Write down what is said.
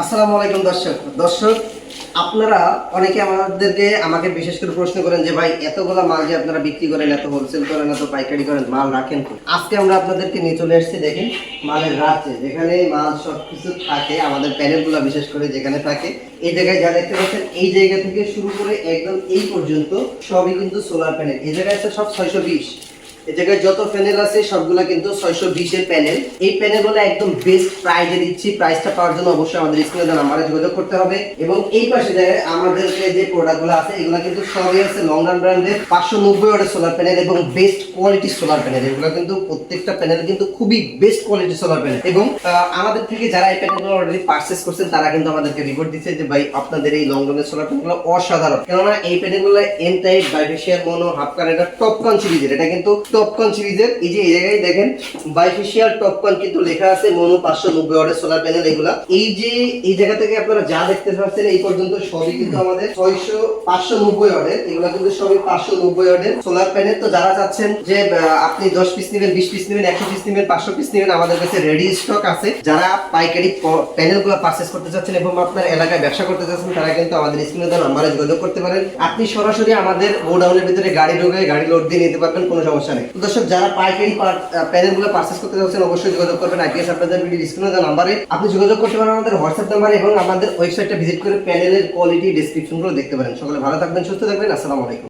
আসসালামু আলাইকুম দর্শক আপনারা অনেকে আমাকে বিশেষ করে প্রশ্ন করেন যে ভাই এতগুলা মাল যে আপনারা বিক্রি করেন, এত হোলসেল করেন, এত পাইকারি করেন, মাল রাখেন তো। আজকে আমরা আপনাদেরকে নিয়ে চলে আসছি, দেখেন মালের রাজ্যে, যেখানে মাল সবকিছু থাকে, আমাদের প্যানেলগুলো বিশেষ করে যেখানে থাকে। এই জায়গায় যা দেখতে পাচ্ছেন, এই জায়গা থেকে শুরু করে একদম এই পর্যন্ত সবই কিন্তু সোলার প্যানেল। এই জায়গায় আছে সব 620। এই জায়গায় যত প্যানেল আছে সবগুলা কিন্তু 620 এর প্যানেল। এই প্যানেলগুলো একদম বেস্ট প্রাইসে দিচ্ছি। প্রাইসটা পাওয়ার জন্য অবশ্যই আমাদের স্ক্রিনে দেওয়া নম্বরে যোগাযোগ করতে হবে। এবং এই পাশে আমাদের যে প্রোডাক্টগুলো আছে, এগুলো কিন্তু সবই আছে লং রান ব্র্যান্ডের 590 ওয়াটের সোলার প্যানেল এবং বেস্ট কোয়ালিটির সোলার প্যানেল। এগুলো কিন্তু প্রত্যেকটা প্যানেল কিন্তু খুবই বেস্ট কোয়ালিটির সোলার প্যানেল। এবং আমাদের থেকে যারা এই প্যানেলগুলো অলরেডি পারচেজ করছেন, তারা কিন্তু আমাদেরকে রিপোর্ট দিচ্ছে যে ভাই আপনাদের এই লং রানের সোলার প্যানেলগুলো অসাধারণ। কেননা এই প্যানেলগুলো N type, bifacial, mono, half current, TOPCon সিরিজের। এটা কিন্তু টপকন সিরিজের। এই যে এই জায়গায় দেখেন বাইফেশিয়াল টপকন কিন্তু লেখা আছে, মোনো 590 ওয়াটের সোলার প্যানেল। এগুলা এই যে এই জায়গা থেকে আপনারা যা দেখতে পাচ্ছেন এই পর্যন্ত সবই কিন্তু আমাদের 590 ওয়াটের। এগুলা কিন্তু সবই 590 ওয়াটের সোলার প্যানেল। তো যারা চাচ্ছেন যে আপনি 10 পিস নেবেন, 20 পিস নেবেন, 100 পিস নেবেন, 500 পিস নেবেন, আমাদের কাছে রেডি স্টক আছে। যারা পাইকারি প্যানেলগুলো পারচেজ করতে চাচ্ছেন এবং আপনার এলাকায় ব্যবসা করতে চাচ্ছেন, তারা কিন্তু আমাদের স্ক্রিনে দেওয়া নম্বরে যোগাযোগ করতে পারেন। আপনি সরাসরি আমাদের গোডাউনের ভিতরে গাড়ি ঢোকে গাড়ি লোড দিয়ে নিতে পারবেন, কোনো সমস্যা নেই। তো দর্শক, যারা পাইকারি প্যানেলগুলো পারচেজ করতে চাচ্ছেন, অবশ্যই যোগাযোগ করবেন। আইপিএস আপনাদের ভিডিও স্ক্রিনে দেওয়া নম্বরে আপনি যোগাযোগ করতে পারেন আমাদের হোয়াটসঅ্যাপ নাম্বারে, এবং আমাদের ওয়েবসাইটটা ভিজিট করে প্যানেলের কোয়ালিটি ডেসক্রিপশনগুলো দেখতে পারেন। সকলে ভালো থাকবেন, সুস্থ থাকবেন। আসসালামু আলাইকুম।